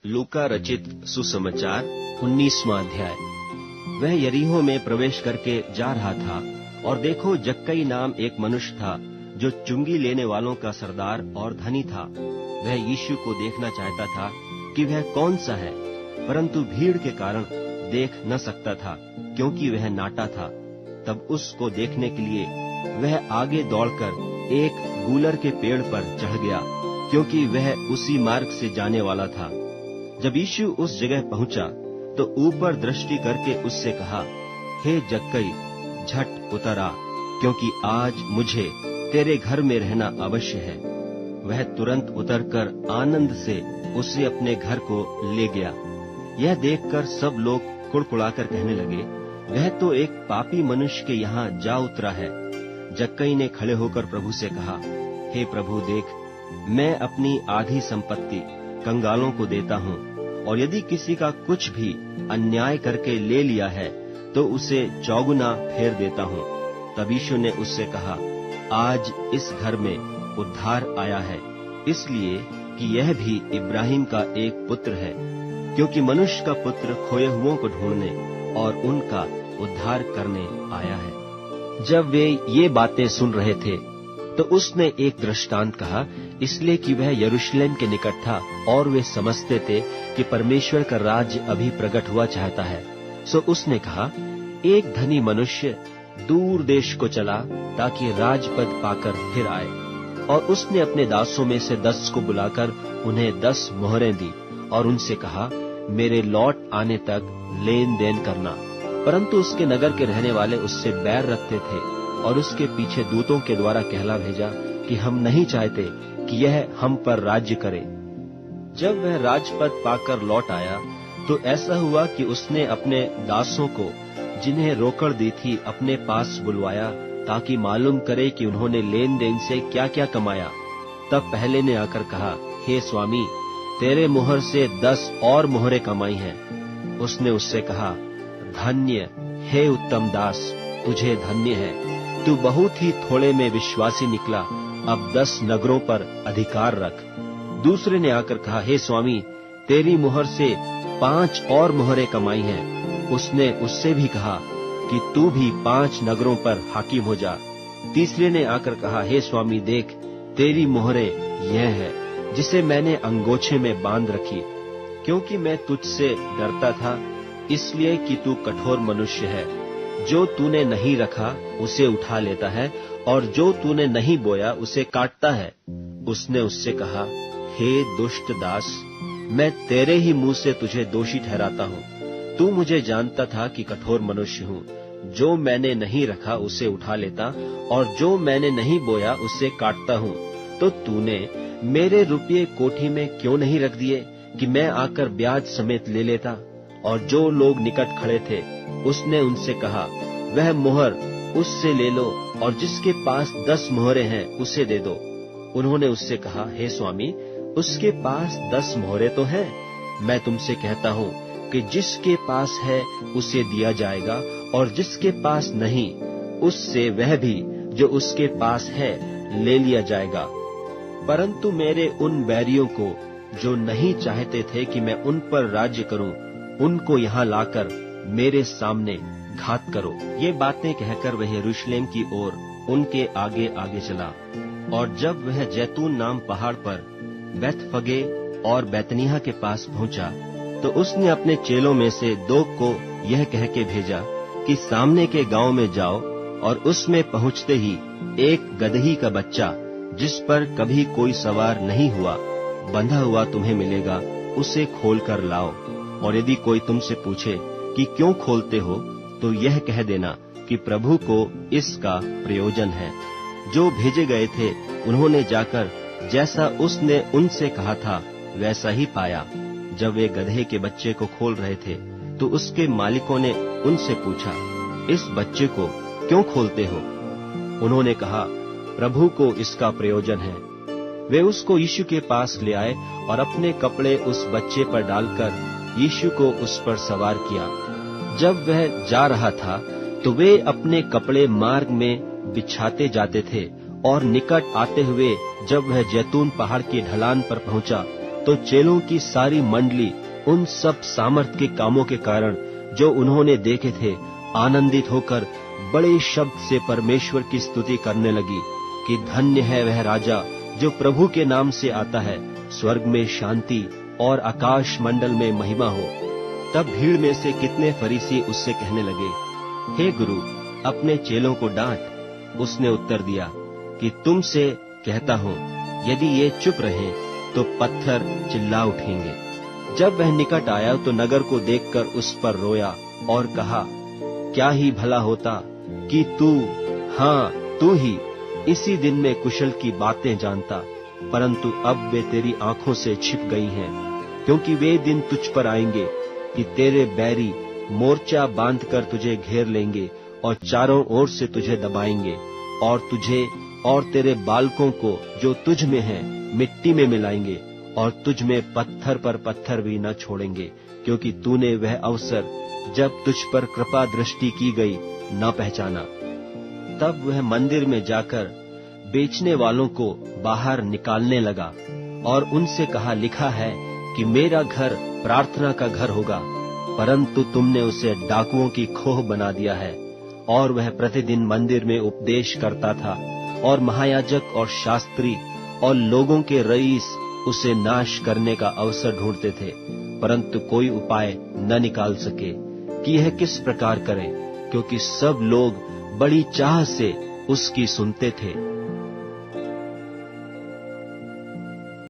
लूका रचित सुसमाचार 19वां अध्याय। वह यरीहो में प्रवेश करके जा रहा था और देखो, जक्कई नाम एक मनुष्य था जो चुंगी लेने वालों का सरदार और धनी था। वह यीशु को देखना चाहता था कि वह कौन सा है, परंतु भीड़ के कारण देख न सकता था, क्योंकि वह नाटा था। तब उसको देखने के लिए वह आगे दौड़कर एक गूलर के पेड़ पर चढ़ गया, क्योंकि वह उसी मार्ग से जाने वाला था। जब यीशु उस जगह पहुंचा तो ऊपर दृष्टि करके उससे कहा, हे जक्कई, झट उतर आ, क्योंकि आज मुझे तेरे घर में रहना अवश्य है। वह तुरंत उतरकर आनंद से उसे अपने घर को ले गया। यह देखकर सब लोग कुड़कुड़ाकर कहने लगे, वह तो एक पापी मनुष्य के यहाँ जा उतरा है। जक्कई ने खड़े होकर प्रभु से कहा, हे प्रभु, देख, मैं अपनी आधी संपत्ति कंगालों को देता हूँ, और यदि किसी का कुछ भी अन्याय करके ले लिया है तो उसे चौगुना फेर देता हूँ। तब यीशु ने उससे कहा, आज इस घर में उद्धार आया है, इसलिए कि यह भी इब्राहिम का एक पुत्र है, क्योंकि मनुष्य का पुत्र खोए हुओं को ढूंढने और उनका उद्धार करने आया है। जब वे ये बातें सुन रहे थे तो उसने एक दृष्टांत कहा, इसलिए कि वह यरूशलेम के निकट था और वे समझते थे कि परमेश्वर का राज्य अभी प्रकट हुआ चाहता है। सो उसने कहा, एक धनी मनुष्य दूर देश को चला ताकि राजपद पाकर फिर आए, और उसने अपने दासों में से 10 को बुलाकर उन्हें 10 मोहरें दी और उनसे कहा, मेरे लौट आने तक लेन देन करना। परंतु उसके नगर के रहने वाले उससे बैर रखते थे और उसके पीछे दूतों के द्वारा कहला भेजा कि हम नहीं चाहते कि यह हम पर राज्य करे। जब वह राजपद पाकर लौट आया तो ऐसा हुआ कि उसने अपने दासों को, जिन्हें रोकड़ दी थी, अपने पास बुलवाया ताकि मालूम करे कि उन्होंने लेन देन से क्या क्या कमाया। तब पहले ने आकर कहा, हे स्वामी, तेरे मुहर से 10 और मोहरें कमाई हैं। उसने उससे कहा, धन्य हे उत्तम दास, तुझे धन्य है, तू बहुत ही थोड़े में विश्वासी निकला, अब 10 नगरों पर अधिकार रख। दूसरे ने आकर कहा, हे स्वामी, तेरी मुहर से 5 और मोहरें कमाई हैं। उसने उससे भी कहा कि तू भी 5 नगरों पर हाकिम हो जा। तीसरे ने आकर कहा, हे स्वामी, देख, तेरी मोहरें यह है, जिसे मैंने अंगोछे में बांध रखी, क्योंकि मैं तुझसे डरता था, इसलिए कि तू कठोर मनुष्य है। जो तूने नहीं रखा उसे उठा लेता है, और जो तूने नहीं बोया उसे काटता है। उसने उससे कहा, हे दुष्ट दास, मैं तेरे ही मुंह से तुझे दोषी ठहराता हूँ। तू मुझे जानता था कि कठोर मनुष्य हूँ, जो मैंने नहीं रखा उसे उठा लेता, और जो मैंने नहीं बोया उसे काटता हूँ। तो तूने मेरे रुपये कोठी में क्यों नहीं रख दिए कि मैं आकर ब्याज समेत ले लेता? और जो लोग निकट खड़े थे, उसने उनसे कहा, वह मोहर उससे ले लो, और जिसके पास 10 मोहरें हैं उसे दे दो। उन्होंने उससे कहा, हे स्वामी, उसके पास 10 मोहरें तो हैं। मैं तुमसे कहता हूँ कि जिसके पास है उसे दिया जाएगा, और जिसके पास नहीं, उससे वह भी जो उसके पास है ले लिया जाएगा। परंतु मेरे उन बैरियों को, जो नहीं चाहते थे कि मैं उन पर राज्य करूं, उनको यहाँ लाकर मेरे सामने घात करो। ये बातें कहकर वह यरूशलेम की ओर उनके आगे आगे चला। और जब वह जैतून नाम पहाड़ पर बैतफगे और बैतनिय्याह के पास पहुंचा, तो उसने अपने चेलों में से 2 को यह कह के भेजा कि सामने के गांव में जाओ, और उसमें पहुंचते ही एक गदही का बच्चा, जिस पर कभी कोई सवार नहीं हुआ, बंधा हुआ तुम्हें मिलेगा, उसे खोल कर लाओ। और यदि कोई तुमसे पूछे कि क्यों खोलते हो, तो यह कह देना कि प्रभु को इसका प्रयोजन है। जो भेजे गए थे, उन्होंने जाकर जैसा उसने उनसे कहा था वैसा ही पाया। जब वे गधे के बच्चे को खोल रहे थे, तो उसके मालिकों ने उनसे पूछा, इस बच्चे को क्यों खोलते हो? उन्होंने कहा, प्रभु को इसका प्रयोजन है। वे उसको यीशु के पास ले आए और अपने कपड़े उस बच्चे पर डालकर यीशु को उस पर सवार किया। जब वह जा रहा था तो वे अपने कपड़े मार्ग में बिछाते जाते थे, और निकट आते हुए जब वह जैतून पहाड़ की ढलान पर पहुंचा तो चेलों की सारी मंडली उन सब सामर्थ के कामों के कारण जो उन्होंने देखे थे आनंदित होकर बड़े शब्द से परमेश्वर की स्तुति करने लगी कि धन्य है वह राजा जो प्रभु के नाम से आता है, स्वर्ग में शांति और आकाश मंडल में महिमा हो। तब भीड़ में से कितने फरीसी उससे कहने लगे, हे गुरु, अपने चेलों को डांट। उसने उत्तर दिया कि तुमसे कहता हूँ, यदि ये चुप रहें तो पत्थर चिल्ला उठेंगे। जब वह निकट आया तो नगर को देखकर उस पर रोया और कहा, क्या ही भला होता कि तू ही इसी दिन में कुशल की बातें जानता, परंतु अब वे तेरी आंखों से छिप गई हैं, क्योंकि वे दिन तुझ पर आएंगे कि तेरे बैरी मोर्चा बांधकर तुझे घेर लेंगे और चारों ओर से तुझे दबाएंगे और तुझे और तेरे बालकों को जो तुझ में हैं मिट्टी में मिलाएंगे और तुझ में पत्थर पर पत्थर भी न छोड़ेंगे, क्योंकि तूने वह अवसर जब तुझ पर कृपा दृष्टि की गई न पहचाना। तब वह मंदिर में जाकर बेचने वालों को बाहर निकालने लगा और उनसे कहा, लिखा है कि मेरा घर प्रार्थना का घर होगा, परंतु तुमने उसे डाकुओं की खोह बना दिया है। और वह प्रतिदिन मंदिर में उपदेश करता था और महायाजक और शास्त्री और लोगों के रईस उसे नाश करने का अवसर ढूंढते थे, परंतु कोई उपाय न निकाल सके कि यह किस प्रकार करें, क्योंकि सब लोग बड़ी चाह से उसकी सुनते थे।